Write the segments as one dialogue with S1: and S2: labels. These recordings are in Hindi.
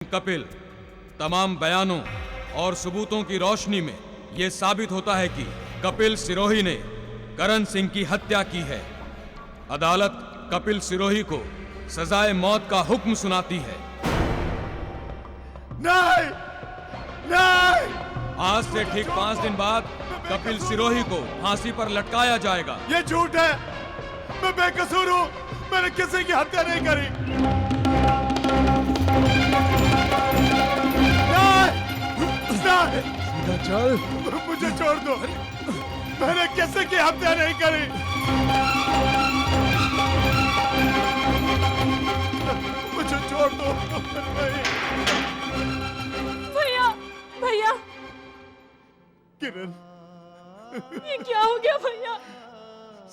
S1: कपिल, तमाम बयानों और सबूतों की रोशनी में यह साबित होता है कि कपिल सिरोही ने करण सिंह की हत्या की है। अदालत कपिल सिरोही को सजाए मौत का हुक्म सुनाती है।
S2: नहीं, नहीं!
S1: आज से ठीक 5 दिन बाद कपिल सिरोही को फांसी पर लटकाया जाएगा।
S2: ये झूठ है। मैं बेकसूर हूँ। मैंने किसी की हत्या नहीं करी। नहीं!
S3: सीधा चल।
S2: मुझे छोड़ दो। मैंने किसी की हत्या नहीं करी। मुझे छोड़ दो। नहीं।
S4: भैया, भैया,
S2: किरण,
S4: ये क्या हो गया भैया?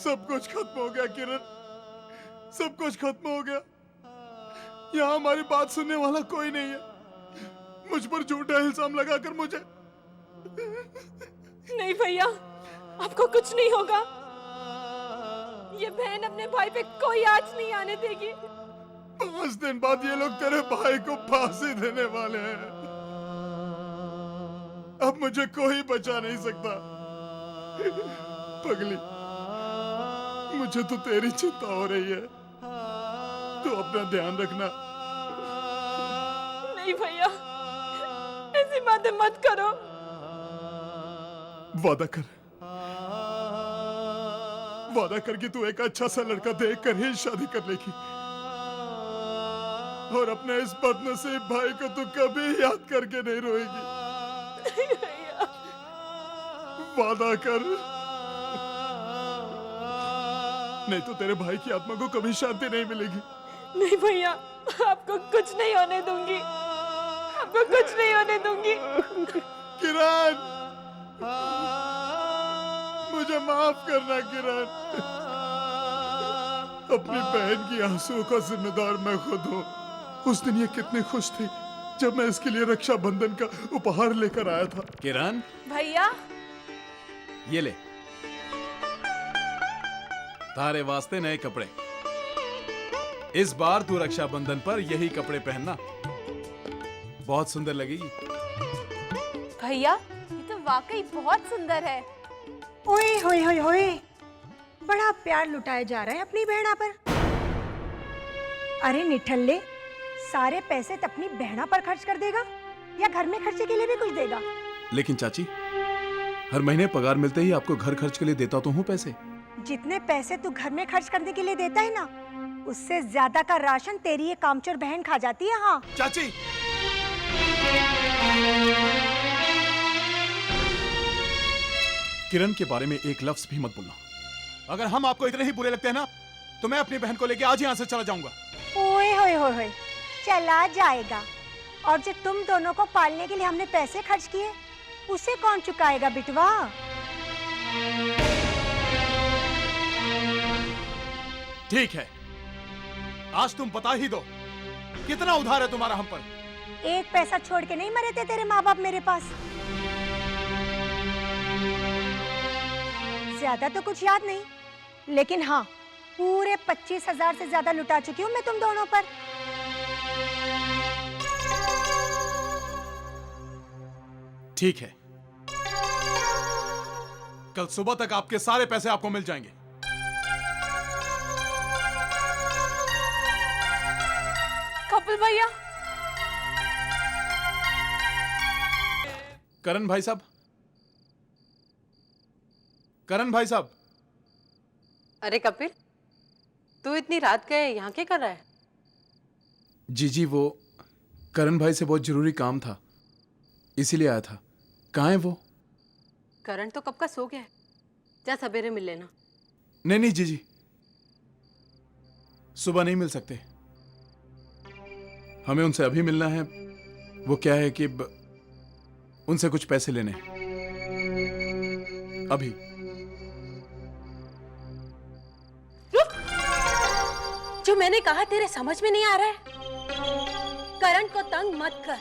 S2: सब कुछ खत्म हो गया किरण। सब कुछ खत्म हो गया। यहाँ हमारी बात सुनने वाला कोई नहीं है। मुझ पर झूठा इल्जाम लगाकर मुझे।
S4: नहीं भैया, आपको कुछ नहीं होगा। ये बहन अपने भाई पे कोई आँच नहीं आने देगी।
S2: 5 दिन बाद ये लोग तेरे भाई को फांसी देने वाले हैं। अब मुझे कोई बचा नहीं सकता। पगली, मुझे तो तेरी चिंता हो रही है। तू अपना ध्यान रखना।
S4: नहीं भैया, ऐसी बातें मत करो।
S2: वादा कर। वादा कर कि तू एक अच्छा सा लड़का देख कर ही शादी कर लेगी। और अपने इस बदनसीब भाई को तू कभी याद करके नहीं रोएगी।
S4: नहीं भैया।
S2: वादा कर। नहीं तो तेरे भाई की आत्मा को कभी शांति नहीं मिलेगी।
S4: नहीं भैया, आपको कुछ नहीं होने दूंगी। आपको कुछ नहीं होने दूंगी।
S2: किरण, मुझे माफ करना किरण। अपनी बहन की आंसुओं का जिम्मेदार मैं खुद हूँ। उस दिन ये कितनी खुश थी जब मैं इसके लिए रक्षाबंधन का उपहार लेकर आया था।
S3: किरण,
S4: भैया,
S3: ये ले तारे वास्ते नए कपड़े। इस बार तू रक्षाबंधन पर यही कपड़े पहनना, बहुत सुंदर लगेगी।
S4: भैया, ये तो वाकई बहुत सुंदर है।
S5: ओए होए होए होए, बड़ा प्यार लुटाया जा रहा है अपनी बहना पर। अरे निठल्ले, सारे पैसे तो अपनी बहना पर खर्च कर देगा या घर में खर्चे के लिए भी कुछ देगा?
S3: लेकिन चाची, हर महीने पगार मिलते ही आपको घर खर्च के लिए देता तो हूँ पैसे।
S5: जितने पैसे तू घर में खर्च करने के लिए देता है ना, उससे ज्यादा का राशन तेरी ये कामचोर बहन खा जाती है। हाँ
S3: चाची, किरण के बारे में एक लफ्ज भी मत बोलना। अगर हम आपको इतने ही बुरे लगते हैं ना, तो मैं अपनी बहन को लेके आज ही यहाँ से चला जाऊंगा।
S5: ओए होए होए होए, चला जाएगा। और जो तुम दोनों को पालने के लिए हमने पैसे खर्च किए, उसे कौन चुकाएगा बिटवा?
S3: ठीक है, आज तुम बता ही दो कितना उधार है तुम्हारा हम पर।
S5: एक पैसा छोड़ के नहीं मरे थे तेरे माँ बाप मेरे पास। ज्यादा तो कुछ याद नहीं, लेकिन हाँ, पूरे 25,000 से ज्यादा लुटा चुकी हूँ मैं तुम दोनों पर।
S3: ठीक है, कल सुबह तक आपके सारे पैसे आपको मिल जाएंगे।
S4: कपिल भैया,
S3: करण भाई साहब, करण भाई साहब।
S6: अरे कपिल, तू इतनी रात गए यहाँ क्या कर रहा है?
S3: जी, वो करण भाई से बहुत जरूरी काम था, इसीलिए आया था। कहाँ है वो?
S6: करण तो कब का सो गया है। जा सवेरे मिल लेना।
S3: नहीं जी, सुबह नहीं मिल सकते। हमें उनसे अभी मिलना है। वो क्या है कि उनसे कुछ पैसे लेने हैं अभी।
S6: रुक! जो मैंने कहा तेरे समझ में नहीं आ रहा है? करण को तंग मत कर,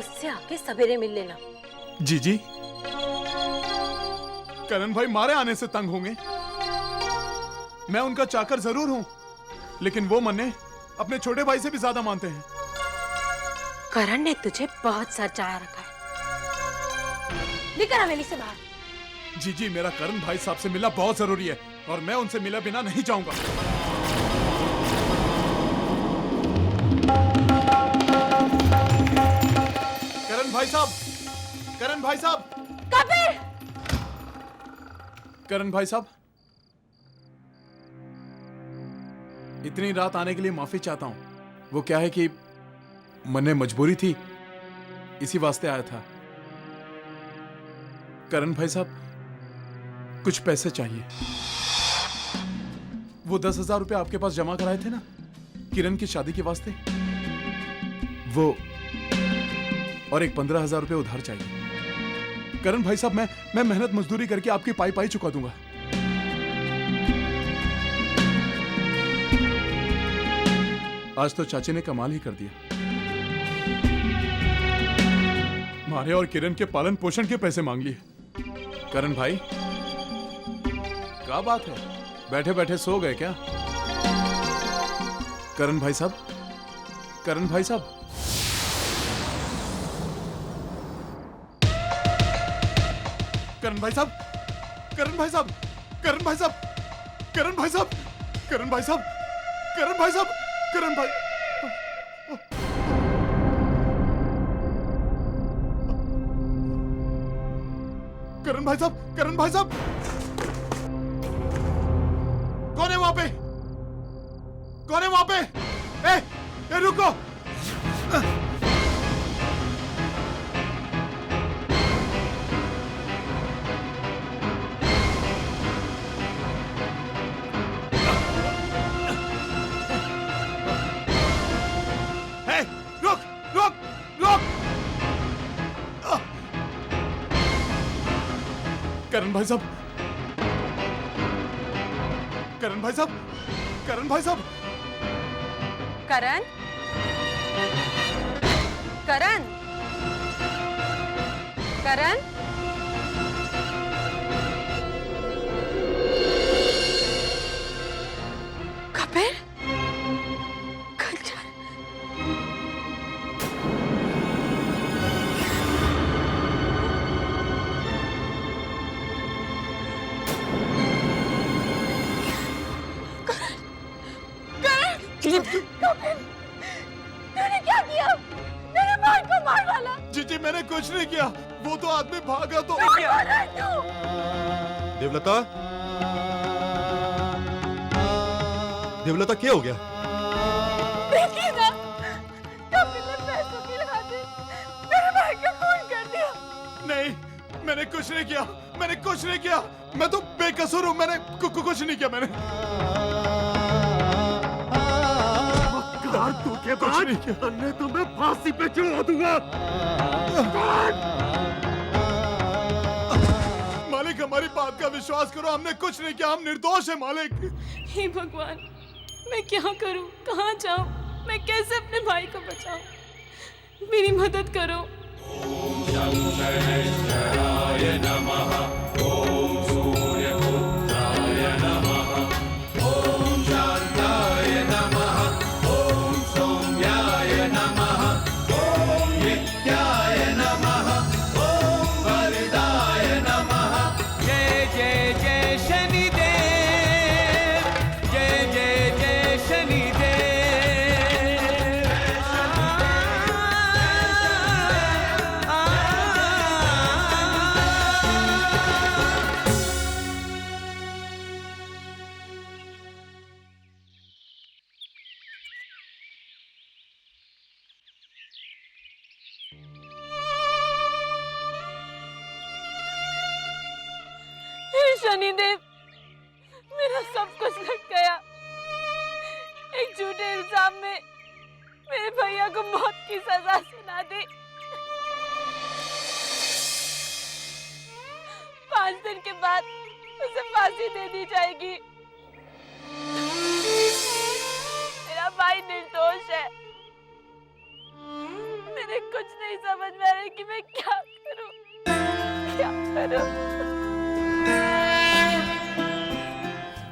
S6: उससे आके सवेरे मिल लेना।
S3: जी, करण भाई मारे आने से तंग होंगे। मैं उनका चाकर जरूर हूं, लेकिन वो मन्ने अपने छोटे भाई से भी ज्यादा मानते हैं।
S6: करण ने तुझे बहुत सर चढ़ा रखा है। निकल हवेली से बाहर।
S3: जी मेरा करण भाई साहब से मिलना बहुत जरूरी है और मैं उनसे मिले बिना नहीं जाऊंगा। करण भाई साहब, करण भाई साहब,
S6: कपिल!
S3: करण भाई साहब, इतनी रात आने के लिए माफी चाहता हूं। वो क्या है कि मन में मजबूरी थी, इसी वास्ते आया था। करण भाई साहब, कुछ पैसे चाहिए। वो 10,000 रुपए आपके पास जमा कराए थे ना किरण की शादी के वास्ते, वो और एक 15,000 रुपए उधार चाहिए। करण भाई साहब, मैं मेहनत मजदूरी करके आपकी पाई चुका दूंगा। आज तो चाची ने कमाल ही कर दिया। मारे और किरण के पालन पोषण के पैसे मांग लिए। करण भाई, क्या बात है, बैठे बैठे सो गए क्या? करण भाई साहब, करण भाई साहब, करण भाई साहब, करण भाई साहब, करण भाई साहब, करण भाई साहब, करण भाई साहब, करण भाई साहब, करण भाई, करण भाई साहब, करण भाई साहब, कौन है वहां पे? कौन है वहां पे? ए रुको! रुक रुक रुक! करण भाई साहब, करण भाई साहब, करण भाई साहब,
S6: करण, करण, करण, कपिल, कंचन, कपिल, तूने क्या किया? मेरे भाई को मार डाला।
S2: जी मैंने कुछ नहीं किया, वो तो आदमी भागा तो।
S7: देवलता, देवलता क्या हो गया?
S4: देखिए ना, कपिल ने पैसों की खातिर मेरे भाई का खून कर दिया।
S2: नहीं, मैंने कुछ नहीं किया, मैंने कुछ नहीं किया, मैं तो बेकसूर हूँ, मैंने कुछ नहीं किया। मैंने कुछ नहीं किया।
S7: मैं तुम्हें फांसी पे चढ़ा दूंगा।
S2: मालिक, हमारी बात का विश्वास करो, हमने कुछ नहीं किया, हम निर्दोष हैं मालिक।
S4: हे भगवान, मैं क्या करूं, कहां जाऊं, मैं कैसे अपने भाई को बचाऊं? मेरी मदद करो। शनिदेव, मेरा सब कुछ लग गया। एक झूठे इल्जाम में मेरे भैया को मौत की सजा सुना दी। 5 दिन के बाद उसे फांसी दे दी जाएगी। मेरा भाई निर्दोष है। मेरे कुछ नहीं समझ में आ रहा कि मैं क्या करूं, क्या करूं।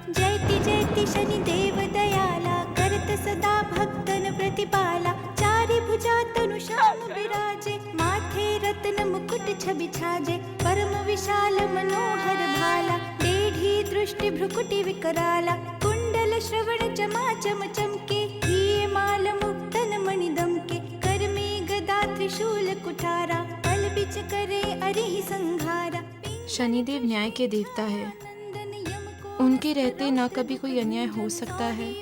S8: जयति जयति शनिदेव दयाला, करत सदा भक्तन प्रतिपाला, चारि भुजा तनु तनु श्याम विराजे माथे रत्न मुकुट छवि छाजे परम विशाल मनोहर भाला टेढ़ी दृष्टि भ्रुकुटि विकराला कुंडल श्रवण चमाचम चमके हिये माल मुक्तन मणि दमके कर में गदा त्रिशूल कुठारा पल बिच करे अरिहि संघारा।
S9: शनिदेव न्याय के देवता है, उनके रहते न कभी कोई अन्याय हो सकता है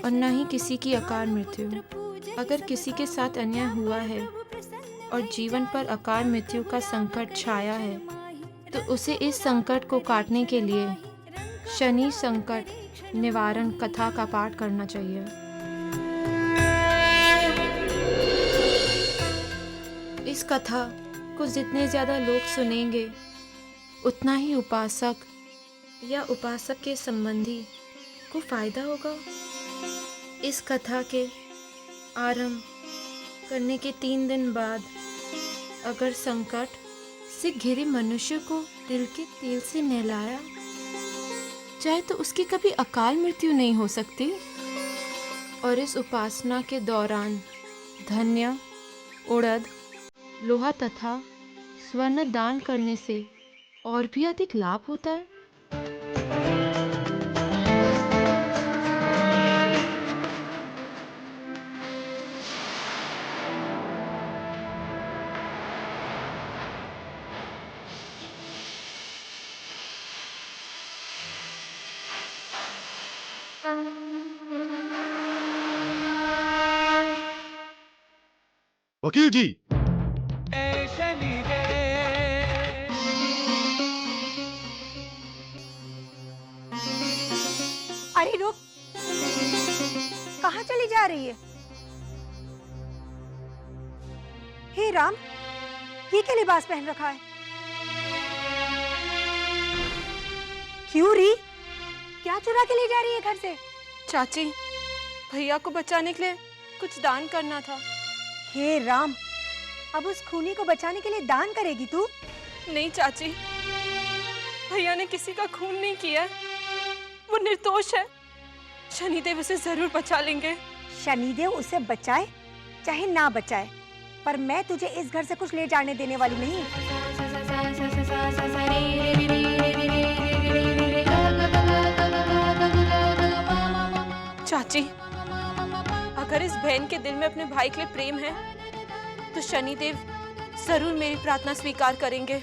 S9: और न ही किसी की अकाल मृत्यु। अगर किसी के साथ अन्याय हुआ है और जीवन पर अकाल मृत्यु का संकट छाया है तो उसे इस संकट को काटने के लिए शनि संकट निवारण कथा का पाठ करना चाहिए। इस कथा को जितने ज़्यादा लोग सुनेंगे उतना ही उपासक या उपासक के संबंधी को फायदा होगा। इस कथा के आरंभ करने के 3 दिन बाद अगर संकट से घिरे मनुष्य को तिल के तेल से नहलाया जाए तो उसकी कभी अकाल मृत्यु नहीं हो सकती। और इस उपासना के दौरान धन्य, उड़द, लोहा तथा स्वर्ण दान करने से और भी अधिक लाभ होता है।
S7: वकील जी,
S5: अरे रुक, कहाँ चली जा रही है? हे राम, ये क्या लिबास पहन रखा है? क्यों री? क्या चुरा के ले जा रही है घर से?
S9: चाची, भैया को बचाने के लिए कुछ दान करना था।
S5: हे राम, अब उस खूनी को बचाने के लिए दान करेगी तू?
S9: नहीं चाची, भैया ने किसी का खून नहीं किया, वो निर्दोष है। शनिदेव उसे जरूर बचा लेंगे।
S5: शनिदेव उसे बचाए चाहे ना बचाए, पर मैं तुझे इस घर से कुछ ले जाने देने वाली नहीं।
S9: चाची, अगर इस बहन के दिल में अपने भाई के लिए प्रेम है तो शनिदेव जरूर मेरी प्रार्थना स्वीकार करेंगे।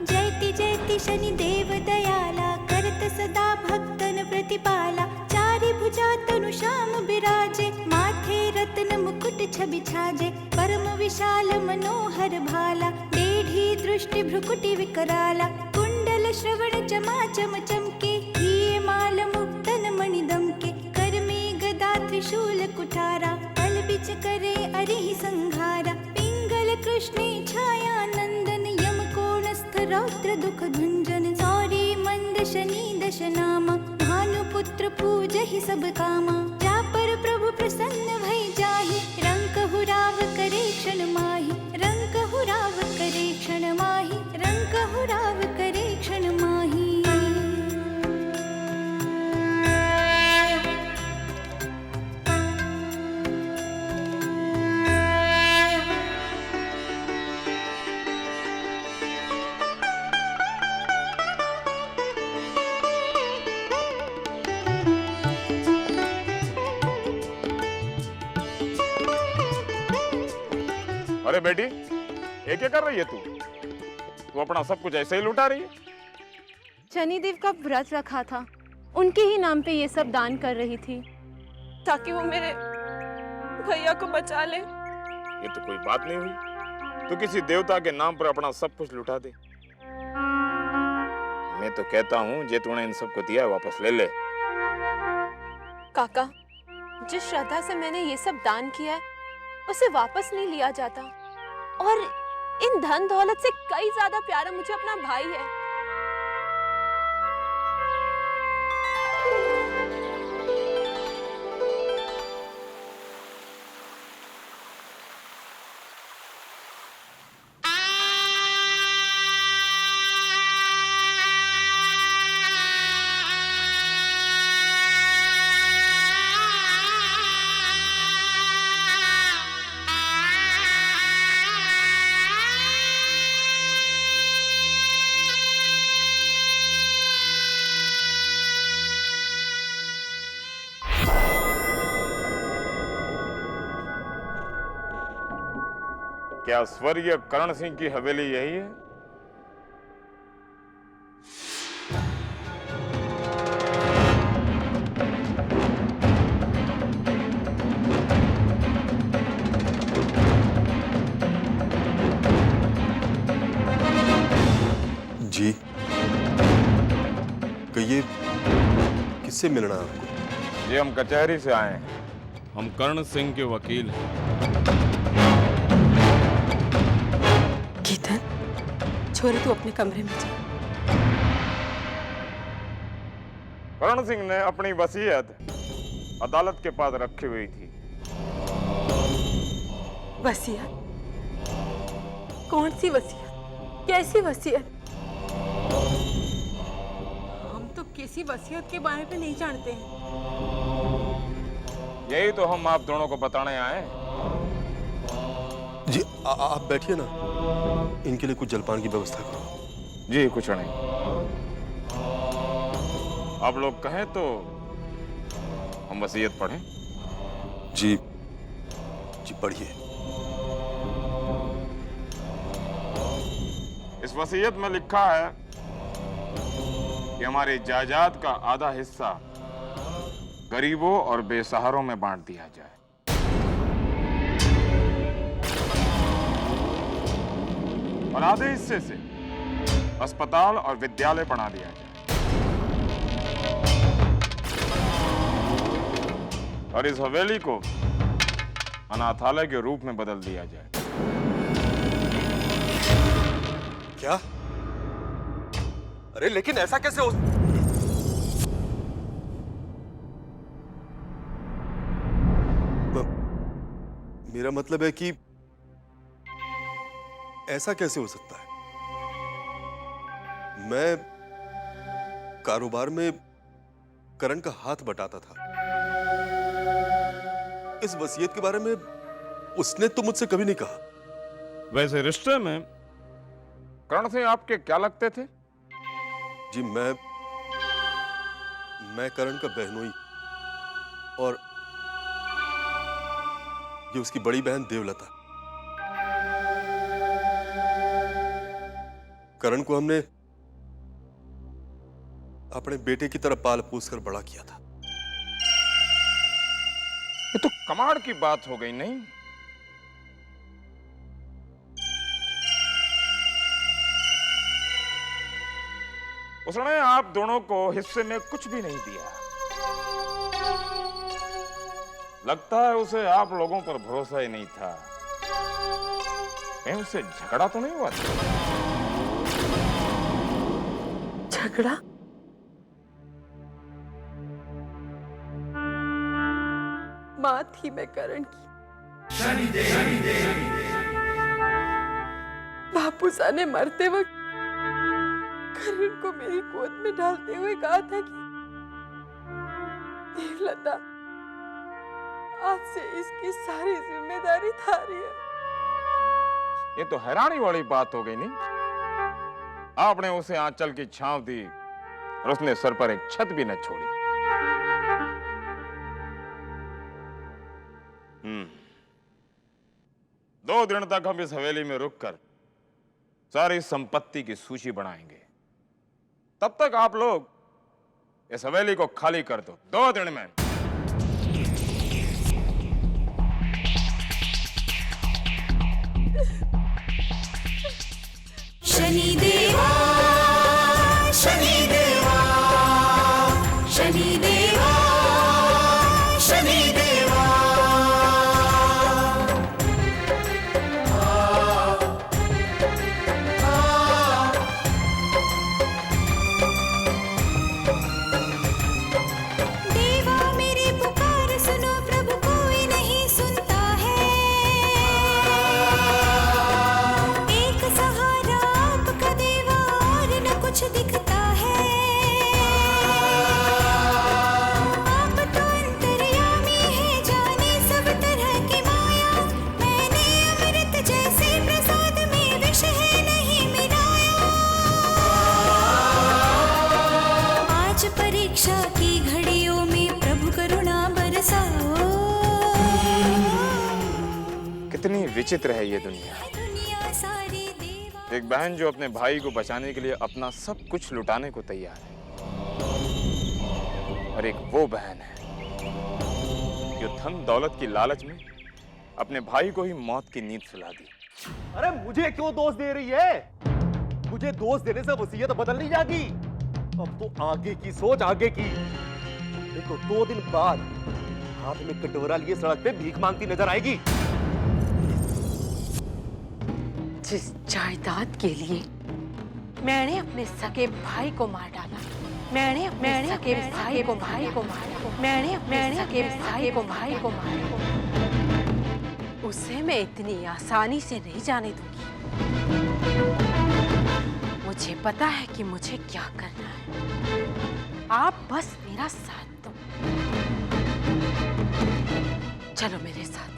S8: जयति जयति शनिदेव दयाला करत सदा भक्तन प्रतिपाला चारि भुजा तनु श्याम विराजे माथे रत्न मुकुट छवि छाजे परम विशाल मनोहर भाला टेढ़ी दृष्टि भ्रुकुटि विकराला कुंडल श्रवण चमाचम चमके हिये माल मुक्तन मणि दमके कर में गदा त्रिशूल कुठारा पल बिच करे अरिहि संघारा पिंगल कृष्णे छाया नंदन यम कोणस्थ रौद्र दुख भंजन सौरी मंद शनि दश नामा भानुपुत्र पूजहि सब कामा जा पर प्रभु प्रसन्न भई जाहि रंक हुराव करे क्षण माहि रंक हुराव करे क्षण माहि रंक हुराव करे क्षण माहि।
S10: अरे बेटी, ये क्या कर रही है तू अपना सब कुछ ऐसे ही लुटा रही है।
S9: शनिदेव का व्रत रखा था, उनके ही नाम पे ये सब दान कर रही थी ताकि वो मेरे भैया को बचा ले।
S10: ये तो कोई बात नहीं हुई, तो किसी देवता के नाम पर अपना सब कुछ लुटा दे। मैं तो कहता हूँ जे तूने इन सबको दिया वापस ले ले।
S9: काका, जिस श्रद्धा से मैंने ये सब दान किया है उसे वापस नहीं लिया जाता, और इन धन दौलत से कई ज्यादा प्यारा मुझे अपना भाई है।
S10: क्या स्वर्गीय करण सिंह की हवेली यही है?
S7: जी, कहिए किससे मिलना है आपको?
S10: जी, हम कचहरी से आए हैं। हम कर्ण सिंह के वकील हैं।
S6: गीतन, छोरे तू अपने कमरे में जा।
S10: कर्ण सिंह ने अपनी वसीयत अदालत के पास रखी हुई थी।
S6: वसीयत? कौन सी वसीयत? कैसी वसीयत? हम तो किसी वसीयत के बारे में नहीं जानते हैं।
S10: यही तो हम आप दोनों को बताने आए हैं।
S7: जी, आप बैठिए ना, इनके लिए कुछ जलपान की व्यवस्था करो।
S10: जी, कुछ नहीं। आप लोग कहें तो हम वसीयत पढ़ें?
S7: जी जी, पढ़िए।
S10: इस वसीयत में लिखा है कि हमारी जायदाद का आधा हिस्सा गरीबों और बेसहारों में बांट दिया जाए। और आधे हिस्से से अस्पताल और विद्यालय बना दिया जाए। और इस हवेली को अनाथालय के रूप में बदल दिया जाए।
S7: क्या? अरे लेकिन ऐसा कैसे हो? मेरा मतलब है कि ऐसा कैसे हो सकता है? मैं कारोबार में करण का हाथ बटाता था। इस वसीयत के बारे में उसने तो मुझसे कभी नहीं कहा।
S10: वैसे रिश्ते में करण सिंह आपके क्या लगते थे?
S7: जी, मैं करण का बहनोई और ये उसकी बड़ी बहन देवलता। करण को हमने अपने बेटे की तरह पाल पोस कर बड़ा किया था।
S10: ये तो कमाल की बात हो गई, नहीं? उसने आप दोनों को हिस्से में कुछ भी नहीं दिया। लगता है उसे आप लोगों पर भरोसा ही नहीं था। कहीं उससे झगड़ा तो नहीं हुआ था?
S6: झगड़ा? मां थी मैं करण की। बापूसा ने मरते वक्त करण को मेरी गोद में डालते हुए कहा था कि देवलता, आज से इसकी सारी जिम्मेदारी थारी है।
S10: ये तो हैरानी वाली बात हो गई, नहीं? आपने उसे आंचल की छांव दी और उसने सर पर एक छत भी न छोड़ी। 2 दिन तक हम इस हवेली में रुककर सारी संपत्ति की सूची बनाएंगे। तब तक आप लोग इस हवेली को खाली कर दो। 2 दिन में।
S8: शनिदेवा शनिदेवा शनिदेवा शनिदेवा। देवा मेरी पुकार सुनो, प्रभु कोई नहीं सुनता है। एक सहारा आपका देवा और न कुछ दिखता है। आप तो अंतर्यामी है, जाने सब तरह की माया। मैंने अमृत जैसे प्रसाद में विष है नहीं मिलाया। आज परीक्षा की घड़ियों में प्रभु करुणा बरसाओ।
S10: कितनी विचित्र है ये दुनिया। एक बहन जो अपने भाई को बचाने के लिए अपना सब कुछ लुटाने को तैयार है, और एक वो बहन है जो धन दौलत की लालच में अपने भाई को ही मौत की नींद सुला दी।
S11: अरे मुझे क्यों दोष दे रही है? मुझे दोष देने से वसीयत बदल नहीं जाती। अब तो आगे की सोच, आगे की। नहीं तो 2 दिन बाद हाथ में कटोरा लिए सड़क पे भीख मांगती नजर आएगी।
S6: जिस जायदाद के लिए मैंने अपने सगे भाई को मार डाला, मैंने सगे भाई को मारा, मैंने सगे भाई को मारा, उसे मैं इतनी आसानी से नहीं जाने दूंगी। मुझे पता है कि मुझे क्या करना है। आप बस मेरा साथ दो। चलो मेरे साथ।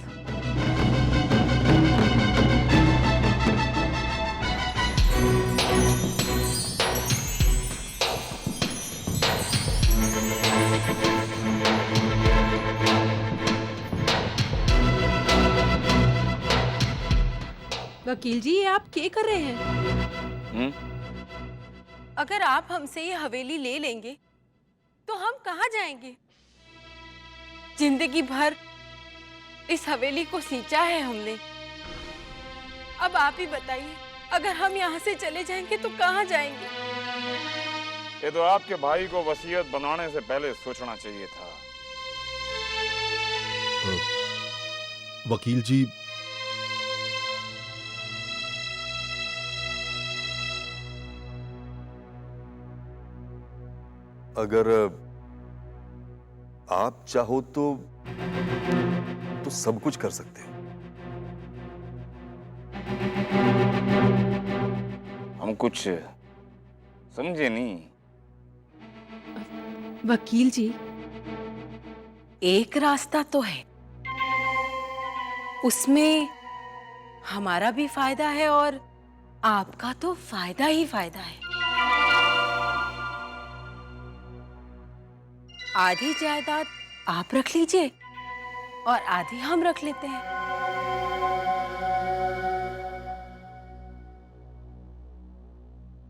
S12: वकील जी, ये आप क्या कर रहे हैं?
S6: अगर आप हमसे ये हवेली ले लेंगे तो हम कहाँ जाएंगे? जिंदगी भर इस हवेली को सींचा है हमने। अब आप ही बताइए, अगर हम यहाँ से चले जाएंगे तो कहाँ जाएंगे?
S10: ये तो आपके भाई को वसीयत बनाने से पहले सोचना चाहिए था।
S7: वकील जी, अगर आप चाहो तो सब कुछ कर सकते हैं।
S10: हम कुछ समझे नहीं।
S12: वकील जी,
S6: एक रास्ता तो है, उसमें हमारा भी फायदा है और आपका तो फायदा ही फायदा है। आधी जायदाद आप रख लीजिए और आधी हम रख लेते हैं।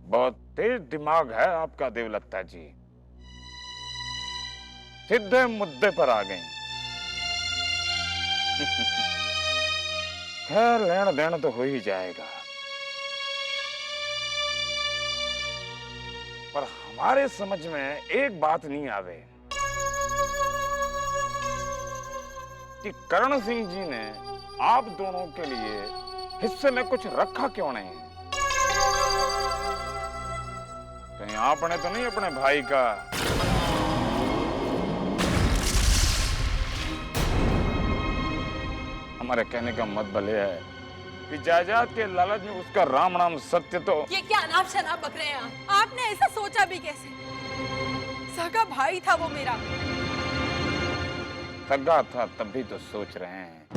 S10: बहुत तेज दिमाग है आपका देवलत्ता जी। सीधे मुद्दे पर आ गए। खैर, लेन देन तो हो ही जाएगा, पर हमारे समझ में एक बात नहीं आवे कि करण सिंह जी ने आप दोनों के लिए हिस्से में कुछ रखा क्यों नहीं? कहीं आपने तो नहीं अपने भाई का हमारे कहने का मतलब यह है कि जायदाद के लालच में उसका राम नाम सत्य तो।
S6: ये क्या अनाप शनाप बक रहे हैं आप? आपने ऐसा सोचा भी कैसे? सगा भाई था वो मेरा।
S10: सगा था तब भी तो सोच रहे हैं,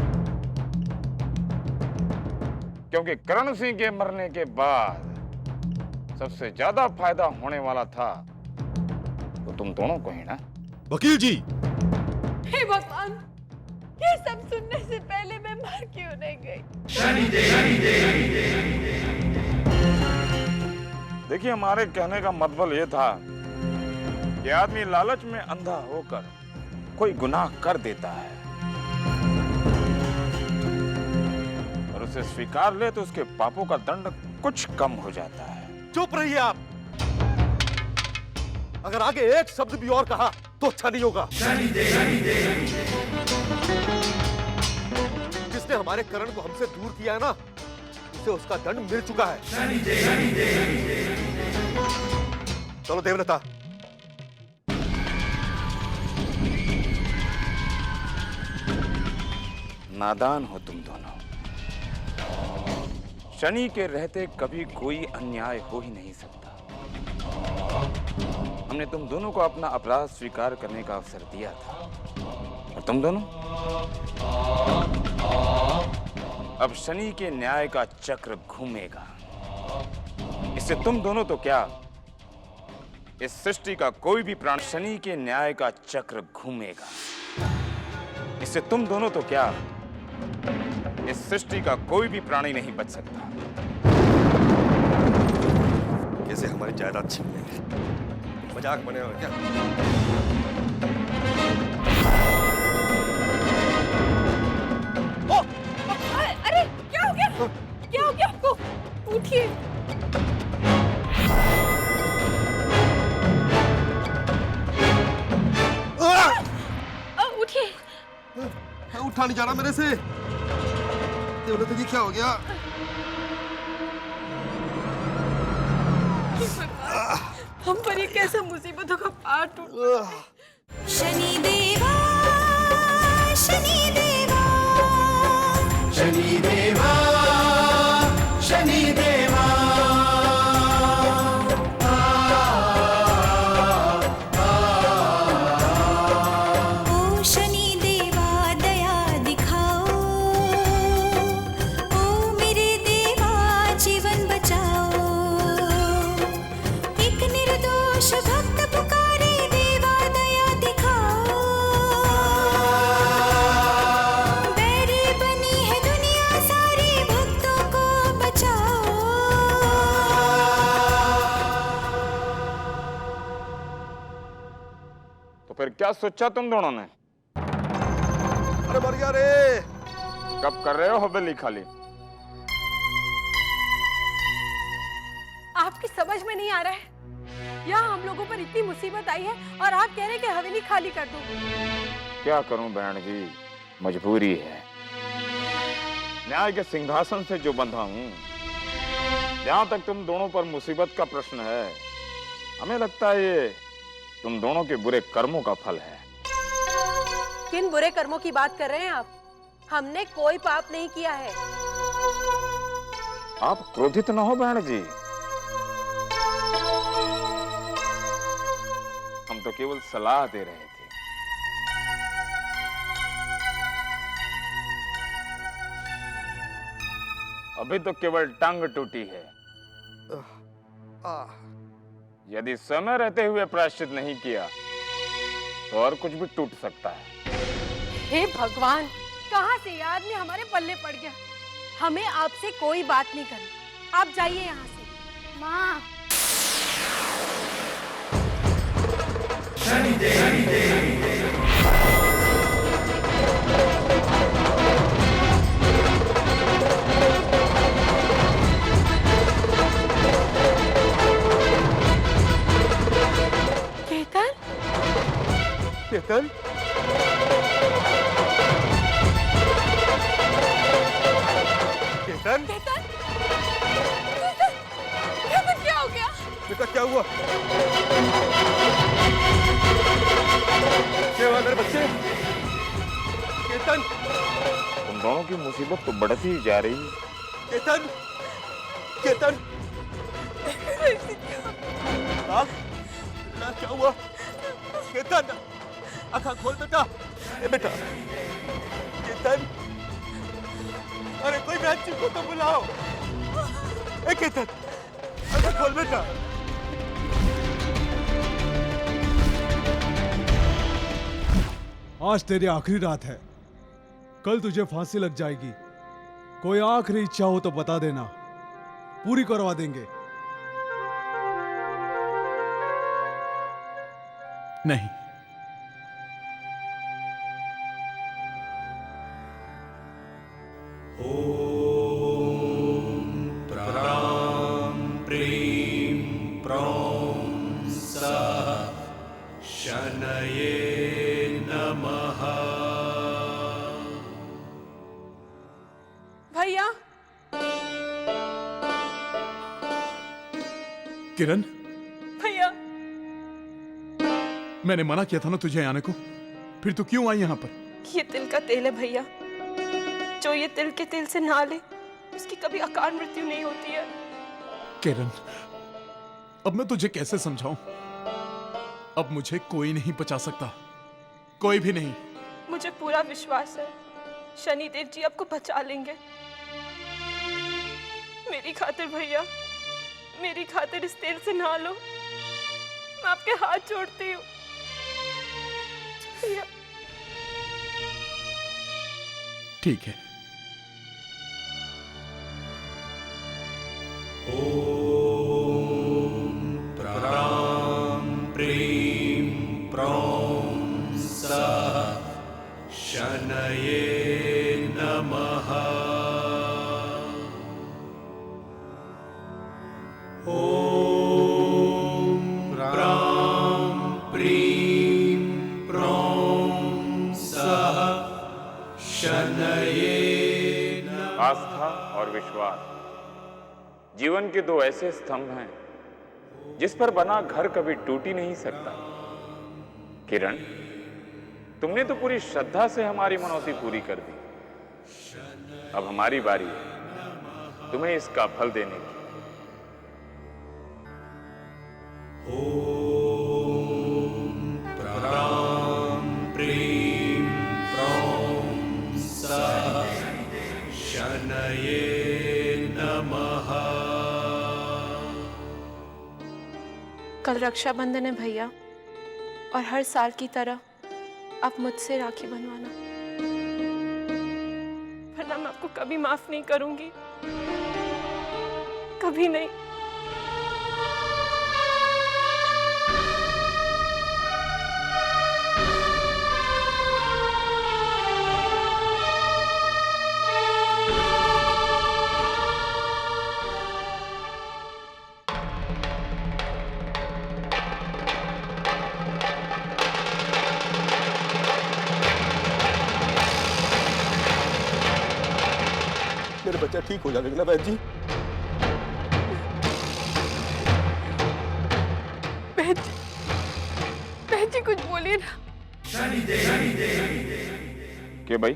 S10: क्योंकि करण सिंह के मरने के बाद सबसे ज्यादा फायदा होने वाला था तो तुम दोनों को ही ना।
S7: वकील जी,
S4: हे भगवान, ये सब सुनने से पहले मैं मर क्यों नहीं गई?
S10: देखिए, हमारे कहने का मतलब ये था कि आदमी लालच में अंधा होकर कोई गुनाह कर देता है और उसे स्वीकार ले तो उसके पापों का दंड कुछ कम हो जाता है।
S11: चुप रहिए आप। अगर आगे एक शब्द भी और कहा तो अच्छा नहीं होगा। जिसने हमारे करण को हमसे दूर किया है ना, उसे उसका दंड मिल चुका है। चलो देवलता।
S10: नादान हो तुम दोनों। शनि के रहते कभी कोई अन्याय हो ही नहीं सकता। हमने तुम दोनों को अपना अपराध स्वीकार करने का अवसर दिया था और तुम दोनों अब शनि के न्याय का चक्र घूमेगा। इससे तुम दोनों तो क्या, इस सृष्टि का कोई भी प्राणी शनि के न्याय का चक्र घूमेगा। इससे तुम दोनों तो क्या, इस सृष्टि का कोई भी प्राणी नहीं बच सकता।
S7: तरीके से हमारी जायदाद छीन लेंगे। मजाक बनेगा क्या?
S6: अरे क्या हो गया? क्या हो गया आपको? उठिए। उठिए।
S7: उठा नहीं जा रहा मेरे से। देवलता जी क्या हो गया?
S6: हम पर ये कैसे मुसीबतों का पहाड़ टूट।
S8: शनि देवा शनि देवा
S2: शनि देवा शनि देवा
S8: ओ शनि देवा दया दिखाओ, ओ मेरे देवा जीवन बचाओ। एक निर्दोष भक्त पुकारे देवा दया दिखाओ। बैरी बनी है दुनिया सारी, भक्तों को बचाओ।
S10: तो फिर क्या सोचा तुम दोनों ने?
S7: अरे मर गया रे।
S10: कब कर रहे हो हवेली खाली?
S6: आपकी समझ में नहीं आ रहा है, यहाँ हम लोगों पर इतनी मुसीबत आई है और आप कह रहे हैं कि हवेली खाली कर दो।
S10: क्या करूं बहन जी, मजबूरी है। न्याय के सिंहासन से जो बंधा हूं, जहां तक तुम दोनों पर मुसीबत का प्रश्न है, हमें लगता है ये तुम दोनों के बुरे कर्मों का फल है।
S6: किन बुरे कर्मों की बात कर रहे हैं आप? हमने कोई पाप नहीं किया है।
S10: आप क्रोधित न हो बहन जी, हम तो केवल सलाह दे रहे थे। अभी तो केवल टांग टूटी है। यदि समय रहते हुए प्रायश्चित नहीं किया तो और कुछ भी टूट सकता है।
S6: हे भगवान, कहाँ से ये आदमी हमारे पल्ले पड़ गया। हमें आपसे कोई बात नहीं करनी, आप जाइए यहाँ से।
S8: माँ
S2: शनि देव
S6: केतन,
S7: केतन केतन
S6: केतन, केतन, केतन क्या हो गया?
S7: बेटा क्या हुआ? क्या हुआ मेरे बच्चे? केतन
S10: तुम दोनों की मुसीबत तो बढ़ती ही जा रही है।
S7: केतन केतन ना क्या हुआ? केतन आँख खोल बेटा। ए बेटा केतन, अरे कोई बहन को तो बुलाओ। ए केतन आँख खोल बेटा।
S13: आज तेरी आखिरी रात है, कल तुझे फांसी लग जाएगी। कोई आखिरी इच्छा हो तो बता देना, पूरी करवा देंगे।
S3: नहीं,
S2: प्रां प्रीं प्रौं सः शनये नमः।
S6: भैया,
S3: किरण,
S6: भैया,
S3: मैंने मना किया था ना तुझे आने को, फिर तू क्यों आई यहाँ पर?
S6: ये तिल का तेल है भैया, जो ये तिल के तेल से नहा ले उसकी कभी अकाल मृत्यु नहीं होती है।
S3: किरण, अब मैं तुझे कैसे समझाऊं? अब मुझे कोई नहीं बचा सकता, कोई भी नहीं।
S6: मुझे पूरा विश्वास है शनिदेव जी आपको बचा लेंगे। मेरी खातिर भैया, मेरी खातिर इस तेल से नहा लो, मैं आपके हाथ जोड़ती हूँ भैया।
S3: ठीक है।
S2: ओम
S3: शनये नमः। ॐ प्रां प्रीं प्रौं सः शनये नमः।
S10: आस्था और विश्वास जीवन के दो ऐसे स्तंभ हैं जिस पर बना घर कभी टूट ही नहीं सकता। किरण, तुमने तो पूरी श्रद्धा से हमारी मनौती पूरी कर दी। अब हमारी बारी है तुम्हें इसका फल देने की।
S3: ॐ प्रां प्रीं प्रौं सः शनये नमः।
S9: कल रक्षाबंधन है भैया, और हर साल की तरह आप मुझसे राखी बनवाना, वरना मैं आपको कभी माफ नहीं करूंगी, कभी नहीं।
S11: मेरा बच्चा ठीक हो जाएगा ना बहन जी?
S6: बहन जी कुछ बोलिए ना।
S10: के भाई,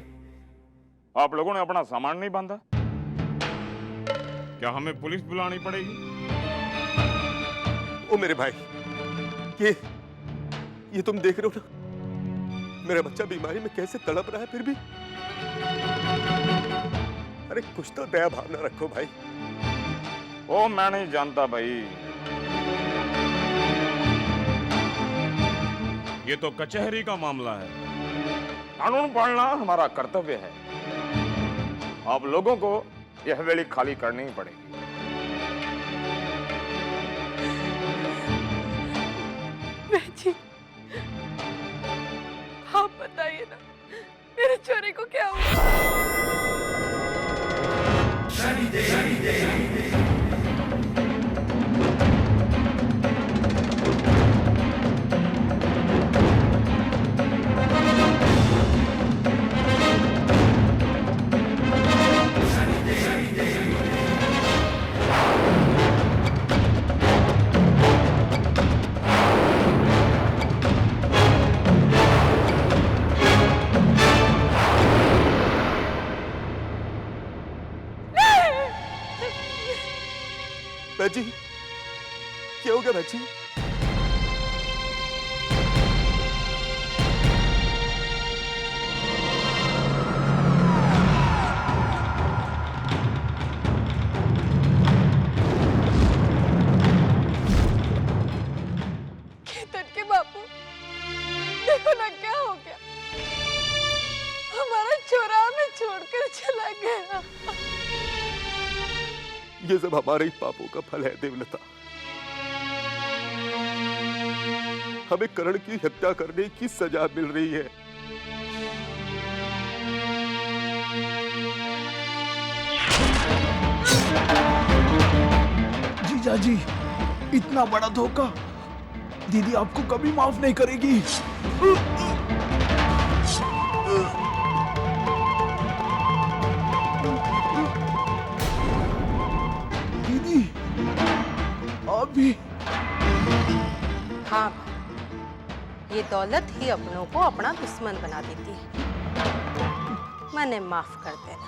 S10: आप लोगों ने अपना सामान नहीं बांधा? क्या हमें पुलिस बुलानी पड़ेगी?
S11: ओ मेरे भाई, ये तुम देख रहे हो ना, मेरा बच्चा बीमारी में कैसे तड़प रहा है, फिर भी अरे कुछ तो दया भावना रखो भाई।
S10: ओ मैं नहीं जानता भाई, ये तो कचहरी का मामला है। कानून पालना हमारा कर्तव्य है। आप लोगों को यह हवेली खाली करनी ही पड़ेगी।
S6: जी, आप बताइए ना, मेरे छोरे को क्या हुआ?
S11: जी, क्या हो गया बच्ची?
S6: केतन के बापू, देखो ना क्या हो गया। हमारा छोरा हमें छोड़कर चला गया।
S11: ये सब हमारे ही पापों का फल है देवलता। हमें करण की हत्या करने की सजा मिल रही है।
S3: जीजा जी, इतना बड़ा धोखा दीदी आपको कभी माफ नहीं करेगी। दीदी, आप भी।
S14: हाँ, ये दौलत ही अपनों को अपना दुश्मन बना देती है। मैंने माफ कर देना।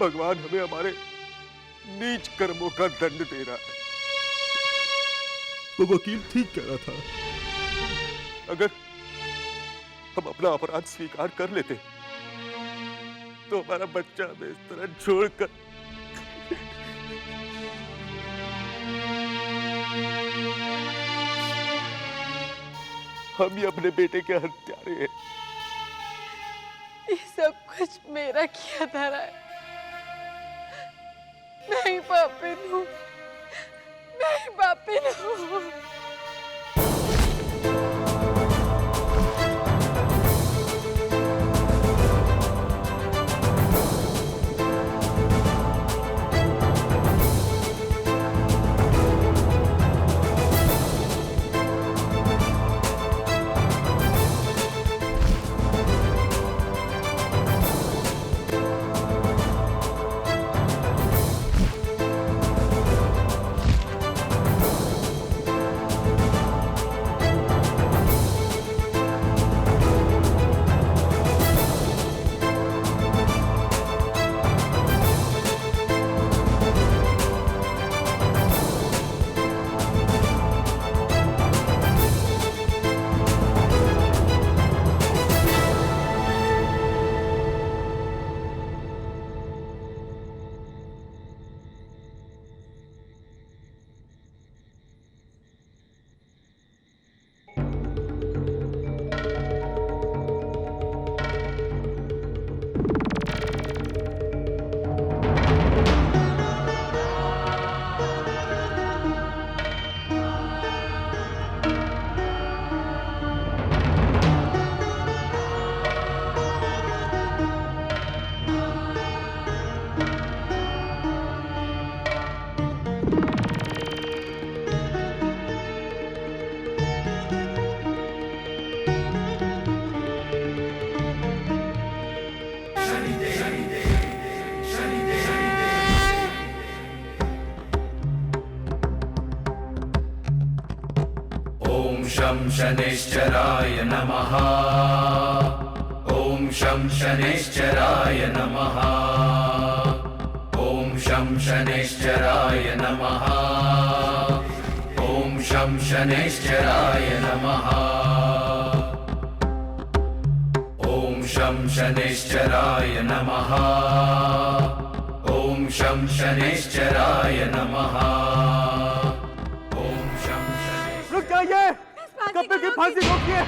S11: भगवान हमें हमारे नीच कर्मों का दंड दे रहा है। वो वकील ठीक कह रहा था। अगर हम अपना अपराध स्वीकार कर लेते तो हमारा बच्चा हमें इस तरह छोड़कर हम ही अपने बेटे के हत्यारे हैं।
S6: ये सब कुछ मेरा किया धरा है। मैं ही पापी हूँ, मैं ही पापी
S4: कपिल।
S15: शं शनैश्चराय नमः। ॐ शं शनैश्चराय नमः। ॐ शं शनैश्चराय नमः। ॐ शं शनैश्चराय नमः। ॐ शं शनैश्चराय नमः। ॐ शं शनैश्चराय नमः।
S11: रुक जाइए, कपिल की फांसी रोकिए।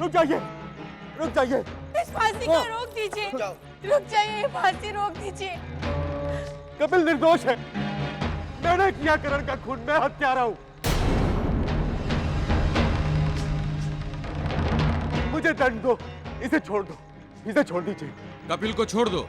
S11: रुक जाइए, रुक जाइए।
S6: इस फांसी को रोक दीजिए। रुक जाइए, फांसी रोक दीजिए।
S11: कपिल निर्दोष है। मैंने किया करण का खून, मैं हत्यारा हूं। मुझे दंड दो, इसे छोड़ दो, इसे छोड़ दीजिए।
S1: कपिल को छोड़ दो।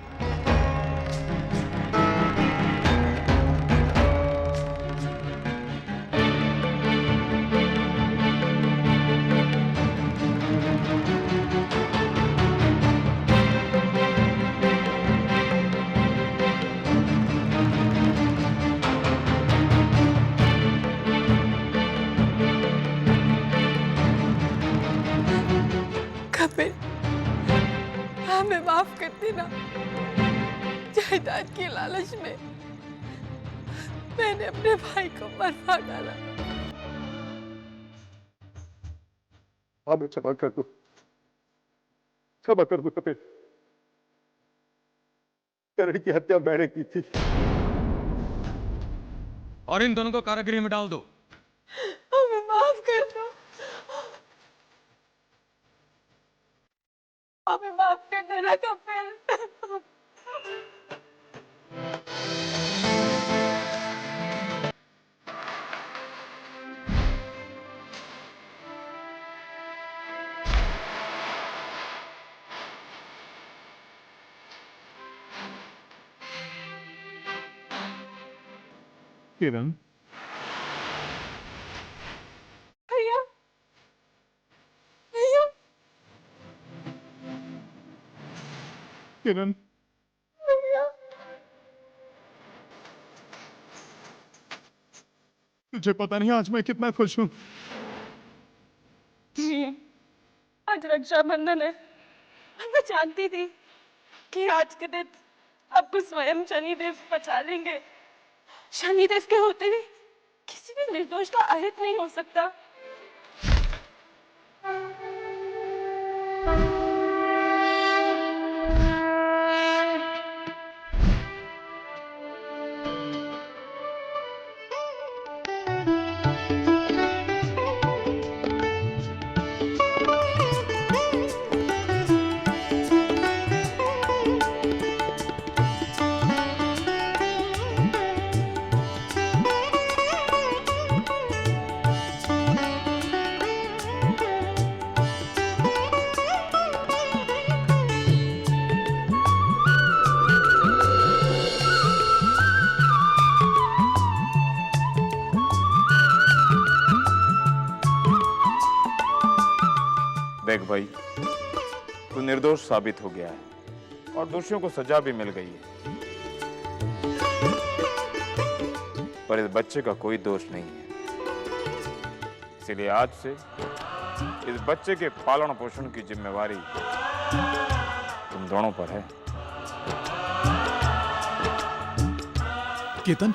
S6: कपिल, हमें माफ कर देना। जायदाद की लालच में मैंने अपने भाई को मरवा डाला।
S11: हमें क्षमा कर दो, क्षमा कर दो कपिल। करण की हत्या मैंने की थी।
S1: और इन दोनों को कारागृह में डाल दो।
S6: हमें माफ कर दो, हमें माफ कर देना कपिल।
S3: किरण,
S6: भैया, भैया,
S3: किरण,
S6: भैया।
S3: तुझे पता नहीं आज मैं कितना खुश हूं।
S4: आज रक्षाबंधन है। मैं जानती थी कि आज के दिन आपको स्वयं शनिदेव बचा लेंगे। शनिदेव के होते ही किसी भी निर्दोष का अहित नहीं हो सकता।
S10: निर्दोष साबित हो गया है और दोषियों को सजा भी मिल गई है, पर इस बच्चे का कोई दोष नहीं है। इसलिए आज से इस बच्चे के पालन पोषण की जिम्मेवारी तुम दोनों पर है।
S3: केतन,